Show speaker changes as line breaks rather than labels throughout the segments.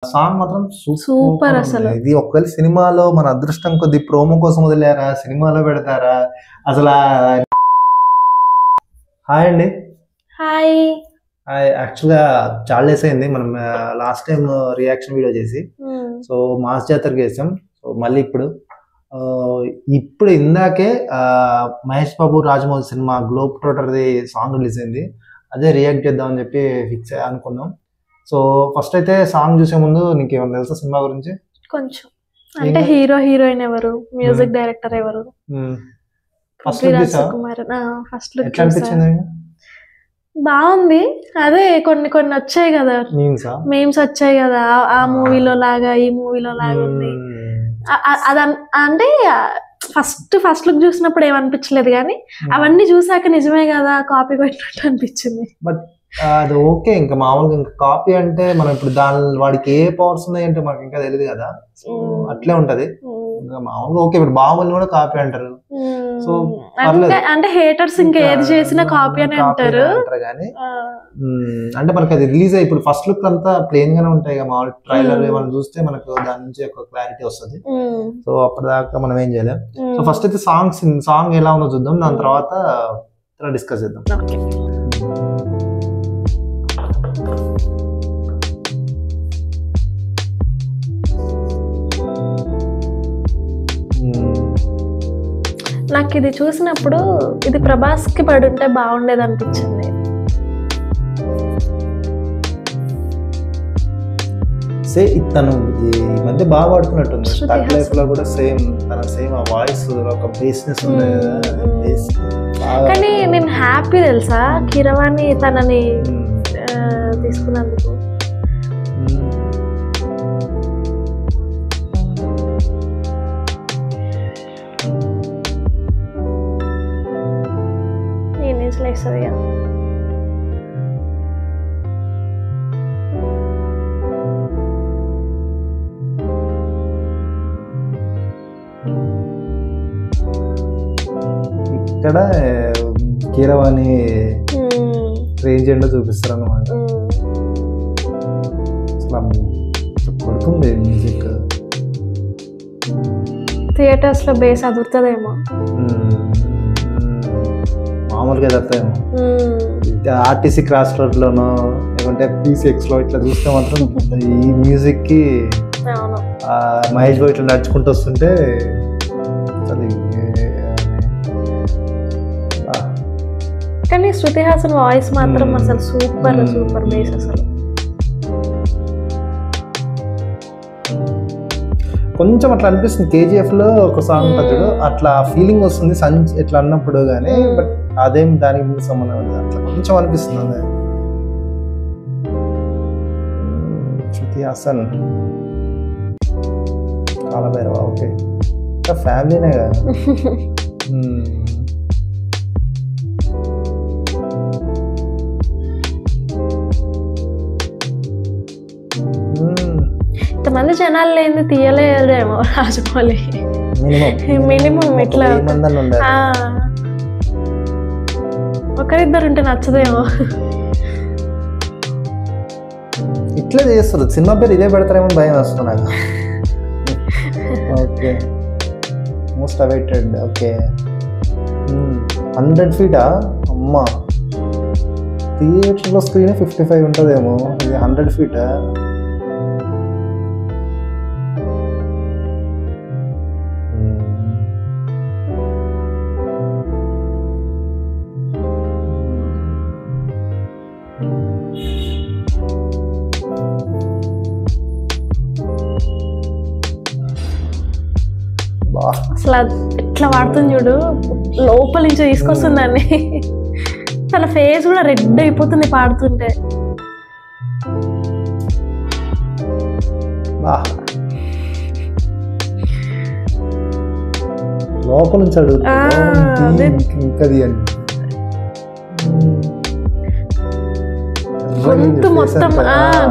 Song మాత్రం
super అసలు.
ఇది ఒకవేళ సినిమాలో మన అదృష్టం కొద్ది ప్రోమో కోసం వదిలేరా, సినిమాలో పెడతారా అసలు. హాయ్ అండి.
హాయ్.
యాక్చువల్గా చాలా డేస్ అయింది మనం లాస్ట్ టైం రియాక్షన్ వీడియో చేసి. సో మాస్ జాతరకి చేసాం. సో మళ్ళీ ఇప్పుడు ఇందాకే మహేష్ బాబు రాజమౌళి సినిమా గ్లోబ్ ట్రోటర్ది సాంగ్ రిలీజ్ అయింది. అదే రియాక్ట్ చేద్దామని చెప్పి ఫిక్స్ అనుకున్నాం. సో ఫస్ట్ అయితే సాంగ్ చూసే ముందు నీకు ఏమన్నా తెలుసా సినిమా గురించి?
కొంచెం అంటే హీరో హీరోయిన్ ఎవరు, మ్యూజిక్ డైరెక్టర్ ఎవరు?
ఫస్ట్
లుక్ బాగుంది. అదే కొన్ని కొన్ని వచ్చాయి కదా, మీమ్స్ వచ్చాయి కదా, ఆ మూవీలో లాగా ఈ మూవీలో లాగా ఉంది. అంటే ఫస్ట్ లుక్ చూసినప్పుడు ఏమనిపించలేదు, కానీ అవన్నీ చూసాక నిజమే కదా కాపీ కొట్టినట్టు అనిపించింది.
బట్ అది ఓకే. ఇంకా మామూలుగా ఇంకా కాపీ అంటే మనం ఇప్పుడు వాడికి ఏ పవర్స్ ఉన్నాయి అంటే మనకి ఇంకా తెలియదు కదా. సో అట్లే ఉంటది. ఇంకా మామూలుగా ఓకే. ఇప్పుడు బాహుబలి కూడా కాపీ అంటారు. సో
అంటే హేటర్స్ ఇంకా ఏది చేసినా కాపీ అని అంటారు.
కానీ అంటే మనకి అది రిలీజ్ అయ్యి ఇప్పుడు ఫస్ట్ లుక్ అంతా ప్లెయిన్ గానే ఉంటాయి కదా. మామూలు ట్రైలర్ మనం చూస్తే మనకు దాని నుంచి ఒక క్లారిటీ వస్తుంది. సో అప్పటిదాకా మనం ఏం చేయలేం. సో ఫస్ట్ అయితే సాంగ్ ఎలా ఉందో చూద్దాం, దాని తర్వాత డిస్కస్ చేద్దాం.
నాకు ఇది చూసినప్పుడు ఇది ప్రభాస్ కి పడుంటే బాగుండేది అనిపించింది.
తను ఈ మధ్య బాగా పాడుతున్నట్టుంది. స్టార్ట్ లైఫ్ లో కూడా సేమ్ ఆ వాయిస్ ఒక బేస్నెస్ ఉంది కదా.
కానీ నేను హ్యాపీ తెలుసా కీరవాణి తనని తీసుకున్నందుకు. వేస్తుంది కదా.
ఇక్కడ కీరవాణి రేంజ్ ఏంటో చూపిస్తారు అన్నమాట. కొడుతుంది మ్యూజిక్.
థియేటర్స్ లో బేస్ అదురుతుందేమో,
మామూలుగా జరుగుతాయేమో. ఆర్టీసీ క్రాస్ రోడ్ లోనో లేకుంటే PCX లో ఇట్లా చూస్తే మాత్రం ఈ మ్యూజిక్ కి మహేష్ బాబు ఇట్లా నడుచుకుంటూ వస్తుంటే
కానీ శృతి హాసన్ వాయిస్ మాత్రం అసలు సూపర్ బేస్ అసలు.
కొంచెం అట్లా అనిపిస్తుంది. KGF లో ఒక సాంగ్ ఉంటుంది అట్లా ఫీలింగ్ వస్తుంది ఇట్లా అన్నప్పుడు, కానీ బట్ అదేం దానికి సంబంధం లేదు. అట్లా కొంచెం అనిపిస్తుంది. అదే శృతి హాసన్ కాలభైరవ ఓకే ఫ్యామిలీనే కదా.
ఇంతమంది జనాలు లేని తీయలేదేమో రాజమౌళి. మినిమం ఇట్లా ఒకరిద్దరు ఉంటే నచ్చదేమో.
ఇట్లా చేస్తారు. సినిమా పేరు ఇదే పెడతారేమో భయం వస్తుంది నాకు. Okay most awaited. Okay 100 feet అమ్మా. థియేటర్లో స్క్రీన్ 55 ఉంటుందేమో, ఇది 100 feet.
అసలు ఎట్లా వాడుతుంది చూడు, లోపల నుంచి తీసుకొస్తుందాన్ని. తన ఫేస్ కూడా రెడ్ అయిపోతుంది పాడుతుంటే.
లోపల నుంచి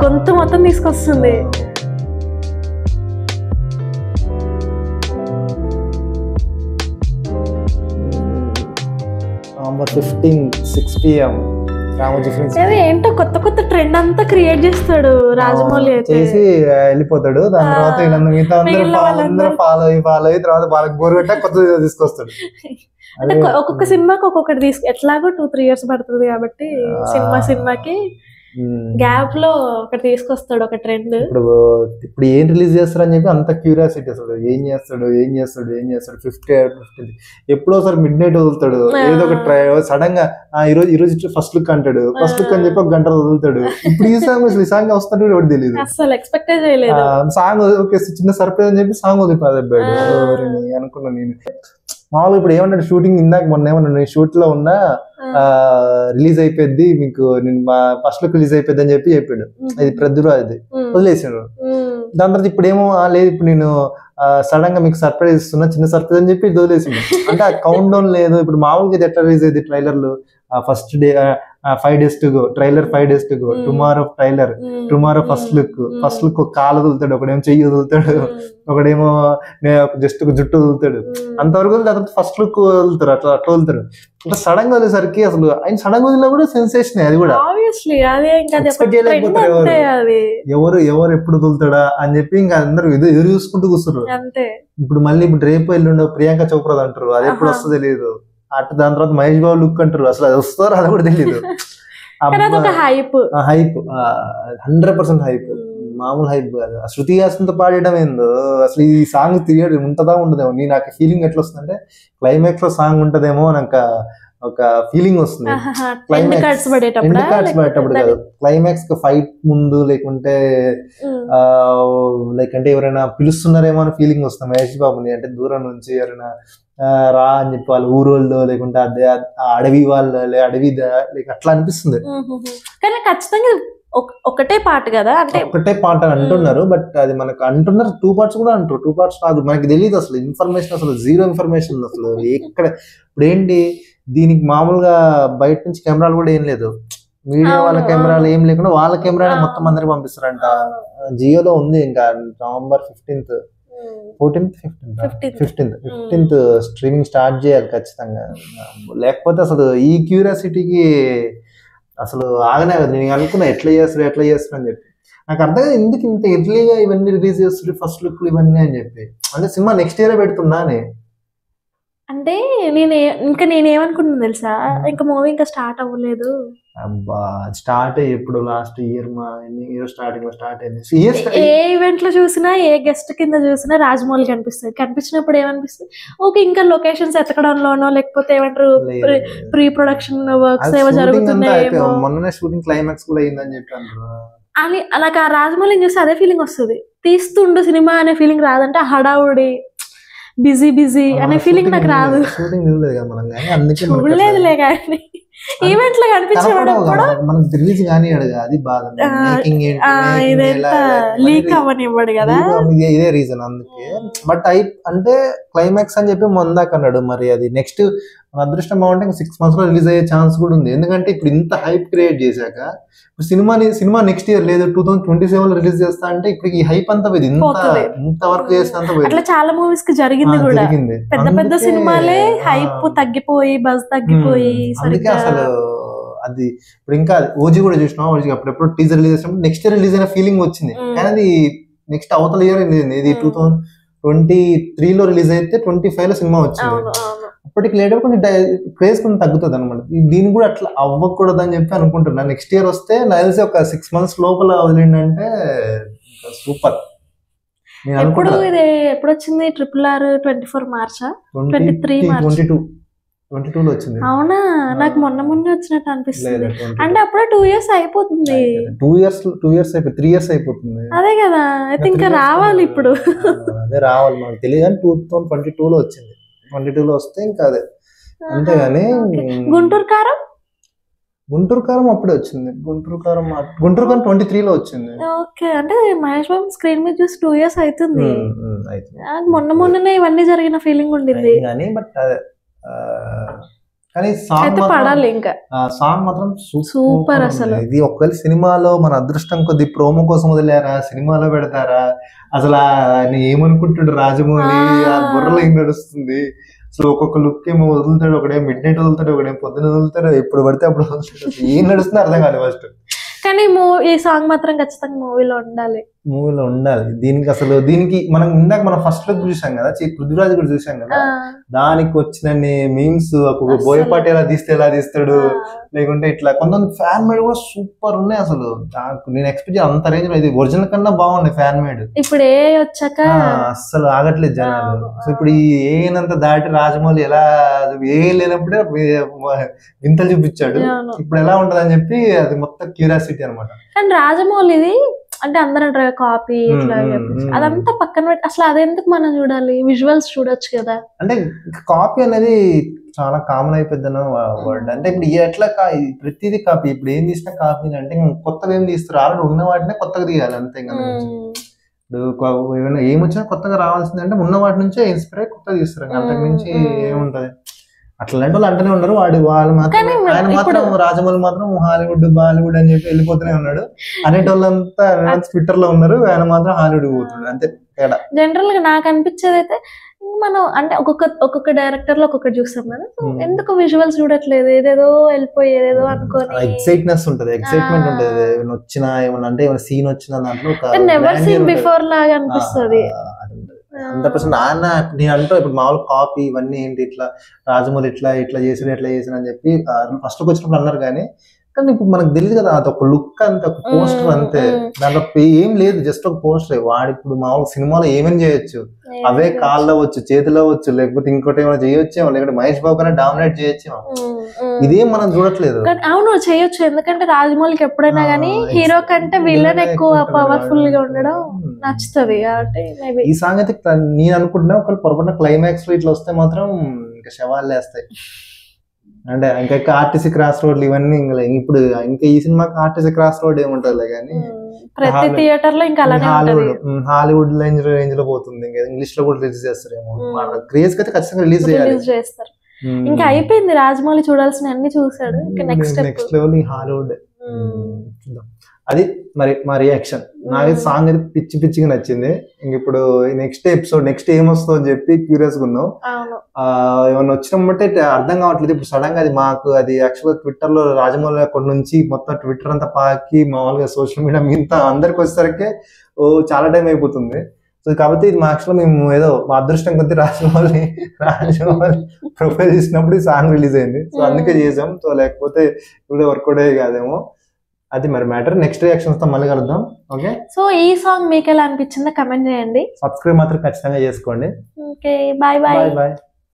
గొంతు మొత్తం తీసుకొస్తుంది.
November 15, 6 PM. రామోజీ ఫిల్మ్స్
ఏంటో కొత్త కొత్త ట్రెండ్ అంతా క్రియేట్ చేస్తాడు రాజమౌళి
చేసి వెళ్ళిపోతాడు. దాని తర్వాత మిగతా అందరూ ఫాలో అయ్యి తర్వాత వాళ్ళకి బోర్ పెట్టా కొత్త తీసుకొస్తాడు.
అంటే ఒక్కొక్క సినిమాకి ఒక్కొక్కటి ఎట్లాగో 2-3 years పడుతుంది కాబట్టి సినిమాకి గ్యాప్ లో ఒకటి తీసుకొస్తాడు ఒక ట్రెండ్.
ఇప్పుడు ఏం రిలీజ్ చేస్తారని చెప్పి అంత క్యూరియాసిటీ అసలు. ఏం చేస్తాడు 15th ఎప్పుడో సార్ మిడ్ నైట్ వదులుతాడు ఏదో ఒక సడన్ గా ఈరోజు ఫస్ట్ లుక్ అంటాడు. ఫస్ట్ లుక్ అని చెప్పి ఒక గంట వదులుతాడు. ఇప్పుడు ఈ సాంగ్ వస్తాడు ఎవరు తెలియదు.
అసలు ఎక్స్పెక్ట్ చేయలేదు.
సాంగ్ ఓకే చిన్న సర్ప్రైజ్ అని చెప్పి సాంగ్ వదిలిపోయాడు అనుకున్నా నేను. మామూలుగా ఇప్పుడు ఏమన్నాడు షూటింగ్ ఇందాక మొన్న ఏమన్నా షూట్ లో ఉన్నా రిలీజ్ అయిపోద్ది మీకు నేను ఫస్ట్ లుక్ రిలీజ్ అయిపోద్ది అని చెప్పాడు. అది ప్రతిరోజు వదిలేసాడు. దాని తర్వాత ఇప్పుడు ఏమో లేదు ఇప్పుడు నేను సడన్ గా మీకు సర్ప్రైజ్ ఇస్తున్నా చిన్న సర్ప్రైజ్ అని చెప్పి వదిలేసిండు. అంటే ఆ కౌంట్ డౌన్ లేదు. ఇప్పుడు మామూలుగా ఎట్లా రిలీజ్ అయ్యింది ట్రైలర్లు first day 5 days to go trailer 5 days to go tomorrow trailer tomorrow first look ఒక కాలు వదులుతాడు, ఒకడేమో చెయ్యి వదులుతాడు, ఒకడేమో జస్ట్ ఒక జుట్టు వదులుతాడు. అంతవరకు తర్వాత ఫస్ట్ లుక్ వదులుతారు. అట్లా వదులుతారు. అంటే సడన్ గా వదిలేసరికి అసలు ఆయన సడన్ గా వదిలినా కూడా సెన్సేషన్. అది కూడా ఎవరు ఎప్పుడు వదులుతాడా అని చెప్పి ఇంకా అందరూ ఎదురు చూసుకుంటూ కూర్చున్నారు. ఇప్పుడు మళ్ళీ ఇప్పుడు రేపు ఎల్లుండో ప్రియాంక చోప్రా అంటారు, అది ఎప్పుడు వస్తుందో తెలియదు. అటు దాని తర్వాత మహేష్ బాబు లుక్ అంటారు, అసలు అది వస్తారో అది కూడా తెలియదు. హైప్ 100% హైప్, మామూలు హైప్ కాదు. శృతి హాసన్తో పాడడం ఏందో అసలు ఈ సాంగ్ తీయడం ఉంటుందా ఉండదేమో. నాకు ఫీలింగ్ ఎట్లా వస్తుందంటే క్లైమాక్స్ లో సాంగ్ ఉంటదేమో నాకు ఒక ఫీలింగ్ వస్తుంది. క్లైమాక్స్ పడేటప్పుడు కాదు, క్లైమాక్స్ ఫైట్ ముందు లేకుంటే అంటే ఎవరైనా పిలుస్తున్నారేమో అని ఫీలింగ్ వస్తుంది మహేష్ బాబుని. అంటే దూరం నుంచి ఎవరైనా రా అని చెప్పి వాళ్ళు ఊరోళ్ళు లేకుంటే అదే అడవి వాళ్ళు అడవి అట్లా అనిపిస్తుంది.
కానీ ఖచ్చితంగా ఒకటే పాట కదా, అంటే
ఒకటే పాట అని అంటున్నారు. బట్ అది మనకు అంటున్నారు 2 parts కూడా అంటారు. 2 parts కాదు, మనకి తెలియదు అసలు ఇన్ఫర్మేషన్, అసలు జీరో ఇన్ఫర్మేషన్ అసలు ఎక్కడ. ఇప్పుడు ఏంటి దీనికి మామూలుగా బయట నుంచి కెమెరాలు కూడా ఏం లేదు, మీడియా వాళ్ళ కెమెరాలు ఏం లేకుండా వాళ్ళ కెమెరా మొత్తం అందరికి పంపిస్తారంట. జియోలో ఉంది ఇంకా November 15th స్ట్రీమింగ్ స్టార్ట్ చేయాలి ఖచ్చితంగా. లేకపోతే అసలు ఈ క్యూరియాసిటీకి అసలు ఆగనే కదా. నేను అనుకున్నా ఎట్లా చేస్తారు అని చెప్పి. నాకు అర్థం కాదు ఎందుకు ఇంత ఎర్లీగా ఇవన్నీ రిలీజ్ చేస్తారు ఫస్ట్ లుక్ ఇవన్నీ అని చెప్పి. అంటే సినిమా నెక్స్ట్ ఇయర్ పెడుతున్నానే.
అంటే నేనేమనుకుంటున్నా తెలుసా, ఇంకా మూవీ ఇంకా స్టార్ట్ అవ్వలేదు.
అబ్బా స్టార్ట్ ఎప్పుడు లాస్ట్ ఇయర్ స్టార్టింగ్ లో స్టార్ట్ అయింది.
ఏ ఈవెంట్ లో చూసినా ఏ గెస్ట్ కింద చూసినా రాజమౌళి కనిపించినప్పుడు ఏమనిపిస్తుంది, ఓకే ఇంకా లొకేషన్స్ ఎతకడంలోనో లేకపోతే ఏమంటారు ప్రీ ప్రొడక్షన్ వర్క్స్ ఏవో జరుగుతున్నాయి.
మొన్ననే షూటింగ్ క్లైమాక్స్ కూడా అయిందని చెప్పి అంటారు.
అని అలాగ రాజమౌళిని చూస్తే అదే ఫీలింగ్ వస్తుంది. తీస్తుండు సినిమా అనే ఫీలింగ్ రాదంటే హడావుడి బిజీ అనే ఫీలింగ్ నాకు రాదు. చూడలేదులే కానీ ఈవెంట్ లో కనిపించేవాడు
మనకు రిలీజ్ కానీ అది బాధ,
లీక్ అవ్వనివ్వడు కదా,
ఇదే రీజన్ అందుకే. బట్ అంటే క్లైమాక్స్ అని చెప్పి మొందాక అన్నాడు. మరి అది నెక్స్ట్ మన అదృష్టం బాగుంటే 6 months లో రిలీజ్ అయ్యే ఛాన్స్ కూడా ఉంది. ఎందుకంటే ఇప్పుడు ఇంత హైప్ క్రియేట్ చేశాక సినిమా నెక్స్ట్ ఇయర్ లేదు 2027 లో రిలీజ్ చేస్తా అంటే ఇప్పుడు ఈ హైప్ అంతా పోయింది. ఇంత వర్క్ చేసినంత
అట్లా చాలా మూవీస్ కి జరిగింది కూడా. పెద్ద సినిమాలే హైప్ తగ్గిపోయి బజ్ తగ్గిపోయి
అసలు అది ఇప్పుడు ఇంకా ఓజీ కూడా చూసినా. ఓజీ అప్పుడెప్పుడు టీజర్ రిలీజ్ చేసినప్పుడు నెక్స్ట్ ఇయర్ రిలీజ్ అయిన ఫీలింగ్ వచ్చింది. కానీ అది నెక్స్ట్ అవతల ఇయర్ ఇది 2023 లో రిలీజ్ అయితే 25 లో సినిమా వచ్చింది. అప్పటికి లేటర్ కొంచెం క్రేజ్ కొంచెం తగ్గుతుంది అనమాట. దీన్ని కూడా అట్లా అవ్వకూడదు అని చెప్పి అనుకుంటున్నా. నెక్స్ట్ ఇయర్ వస్తే నాకు తెలిసి ఒక 6 months లోపల వదిలిందంటే సూపర్.
ఎప్పుడు వచ్చింది RRR 24 మార్చా 23
22లో వచ్చింది.
అవునా, నాకు మొన్న వచ్చినట్టు అనిపిస్తుంది. అంటే అప్పుడే 2 years అయిపోతుంది.
2 years అయిపోయి 3 years అయిపోతుంది.
అదే కదా, అయితే ఇంకా రావాలి ఇప్పుడు.
అదే రావాలి మనకు తెలియదు కానీ 2022లో వచ్చింది. 22లో వస్తే ఇంకా అదే అంతేగాని.
గుంటూరు కారం అప్పుడే వచ్చింది. గుంటూరు కారం 23లో వచ్చింది. ఓకే, అంటే మహేష్ బాబు స్క్రీన్ మీద చూసి 2 years అవుతుంది. మొన్ననే ఇవన్నీ జరిగిన ఫీలింగ్ ఉండింది
బట్ అదే. కానీ సాంగ్ మాత్రం సూపర్ అసలు. ఇది ఒకవేళ సినిమాలో మన అదృష్టం కొద్ది ప్రోమో కోసం వదిలేరా, సినిమాలో పెడతారా, అసలు ఆయన ఏమనుకుంటాడు రాజమౌళి, ఆ బుర్రలో ఏం నడుస్తుంది అసలు ఒక్కొక్క లుక్ ఏమో వదులుతాడు, ఒకడే మిడ్ నైట్ వదులుతాడు, ఒకడే పొద్దున వదులుతాడు, ఎప్పుడు పడితే అప్పుడు వదులుతాడు. ఏం నడుస్తుందో అర్థం కాదు ఫస్ట్.
కానీ ఈ సాంగ్ మాత్రం ఖచ్చితంగా మూవీలో ఉండాలి.
దీనికి మనం ఇందాక మనం ఫస్ట్ లుక్ చూసాం కదా, పృథ్వీరాజ్ కూడా చూసాం కదా, దానికి వచ్చిన మీమ్స్, ఒక్కొక్క బోయపాటి ఎలా తీస్తే ఎలా తీస్తాడు, లేకుంటే ఇట్లా కొంతమంది ఫ్యాన్ మేడ్ కూడా సూపర్ ఉన్నాయి. అసలు నేను ఎక్స్పెక్ట్ అంత రేంజ్ లో, ఇది ఒరిజినల్ కన్నా బాగుంది ఫ్యాన్ మేడ్.
ఇప్పుడు వచ్చాక
అస్సలు ఆగట్లేదు జనాలు. సో ఇప్పుడు ఈ ఏనంత దాటి రాజమౌళి ఎలా ఏ లేనప్పుడే వింతలు చూపించాడు, ఇప్పుడు ఎలా ఉంటది అని చెప్పి అది మొత్తం క్యూరియాసిటీ అనమాట.
కానీ రాజమౌళిది అంటే అందరూ అంటారు కాపీ ఇట్లా, అదంతా పక్కన పెట్టి అసలు అదెందుకు మనం చూడాలి, విజువల్స్ చూడొచ్చు కదా.
అంటే కాపీ అనేది చాలా కామన్ అయిపోయిందన్న వర్డ్. అంటే ఇప్పుడు ఎట్లా ప్రతిదీ కాపీ, ఇప్పుడు ఏం తీసినా కాపీ అంటే కొత్తగా ఏం తీస్తారు, ఆల్రెడీ ఉన్న వాటినే కొత్తగా తీయాలి అంతే. ఇప్పుడు ఏమైనా ఏమొచ్చినా కొత్తగా రావాల్సింది అంటే ఉన్న వాటి నుంచే ఇన్స్పైర్ అయ్యి కొత్తగా తీస్తారు, అంతకు మించి ఏముంటది. అట్లాంటి వాళ్ళు అంటూనే ఉన్నారు. వాళ్ళు మాత్రం ఆయన మాత్రం రాజమౌళి మాత్రం హాలీవుడ్ బాలీవుడ్ అని చెప్పి వెళ్ళిపోతూనే ఉన్నాడు. అనేటోళ్ళంతా ట్విట్టర్ లో ఉన్నారు, ఆయన మాత్రం హాలీవుడ్ పోతున్నాడు అంతే తేడా.
జనరల్ గా నాకు అనిపించేది అయితే మనం అంటే ఒక్కొక్క డైరెక్టర్ లో ఒక్కొక్కటి చూస్తాం కదా, ఎందుకు విజువల్స్ చూడట్లేదు, ఏదేదో వెళ్ళిపోయి ఏదేదో అనుకోని
ఎక్సైట్నెస్ ఉంటది, ఎక్సైట్మెంట్ ఉంటది. వచ్చినా ఏమన్నా అంటే ఏమైనా సీన్ వచ్చిన దాంట్లో
నెవర్ సీన్ బిఫోర్ లాగా అనిపిస్తుంది.
100% నాన్న నేను అంటూ ఇప్పుడు మామూలు కాపీ ఇవన్నీ ఏంటి, ఇట్లా రాజమౌళి ఇట్లా చేసాడు అని చెప్పి ఫస్ట్ వచ్చినప్పుడు అన్నారు. కానీ ఇప్పుడు మనకు తెలియదు కదా, అదొక లుక్ అంతే, ఒక పోస్టర్ అంతే, దాంట్లో ఏం లేదు, జస్ట్ ఒక పోస్టర్. వాడు ఇప్పుడు మామూలు సినిమాలో ఏమేమి చేయొచ్చు, అవే కాల్లో వచ్చు, చేతిలో వచ్చు, లేకపోతే ఇంకోటి ఏమైనా చేయొచ్చేమో, లేకపోతే మహేష్ బాబు కన్నా డామినేట్ చేయొచ్చేమో. ఇదేం మనం చూడట్లేదు.
అవును చేయొచ్చు, ఎందుకంటే రాజమౌళికి ఎప్పుడైనా గానీ హీరో కంటే విలన్ ఎక్కువ పవర్ఫుల్ గా ఉండడం నచ్చుతుంది.
ఈ సాంగ్ అయితే నేను అనుకుంటున్నా ఒకవేళ పొరపాటున క్లైమాక్స్ లో ఇట్లా వస్తే మాత్రం ఇంకా శవాలు లేస్తాయి. అంటే ఇంకా ఆర్టీసీ క్రాస్ రోడ్లు ఇవన్నీ ఇప్పుడు ఇంకా ఈ సినిమాకి ఆర్టీసీ క్రాస్ రోడ్ ఏముంటది కానీ
ప్రతి థియేటర్ లో ఇంకా
హాలీవుడ్ రేంజ్ లో పోతుంది. ఇంకా ఇంగ్లీష్ లో కూడా రిలీజ్ చేస్తారేమో, క్రేజ్ అయితే ఖచ్చితంగా రిలీజ్
చేస్తారు. ఇంకా అయిపోయింది, రాజమౌళి చూడాల్సిన అన్ని చూసాడు, ఇంకా నెక్స్ట్
లెవెల్ హాలీవుడ్. అది మరి మా రియాక్షన్. నాకైతే సాంగ్ అయితే పిచ్చిగా నచ్చింది. ఇంక ఇప్పుడు నెక్స్ట్ ఎపిసోడ్ నెక్స్ట్ ఏమొస్తుందో అని చెప్పి క్యూరియస్ గా ఉన్నాం. ఏమన్నా వచ్చినట్టే అర్థం కావట్లేదు. ఇప్పుడు సడన్ గా అది మాకు అది యాక్చువల్గా ట్విట్టర్ లో రాజమౌళి అక్కడి నుంచి మొత్తం ట్విట్టర్ అంతా పాకి మామూలుగా సోషల్ మీడియా మిగతా అందరికి వచ్చేసరికి చాలా టైం అయిపోతుంది. సో కాబట్టి ఇది మా యాక్చువల్గా మేము ఏదో మా అదృష్టం కొద్ది రాజమౌళి ప్రొఫైల్ చేసినప్పుడు ఈ సాంగ్ రిలీజ్ అయింది. సో అందుకే చేసాం. సో లేకపోతే ఇప్పుడు వర్కౌట్ అయ్యే కాదేమో. అది మరి మ్యాటర్. నెక్స్ట్ రియాక్షన్స్ తో మళ్ళీ కలుద్దాం. ఓకే,
సో ఈ సాంగ్ మీకు ఎలా అనిపించిందో కమెంట్ చేయండి.
సబ్స్క్రైబ్ మాత్రం ఖచ్చితంగా చేసుకోండి.
Okay, bye bye.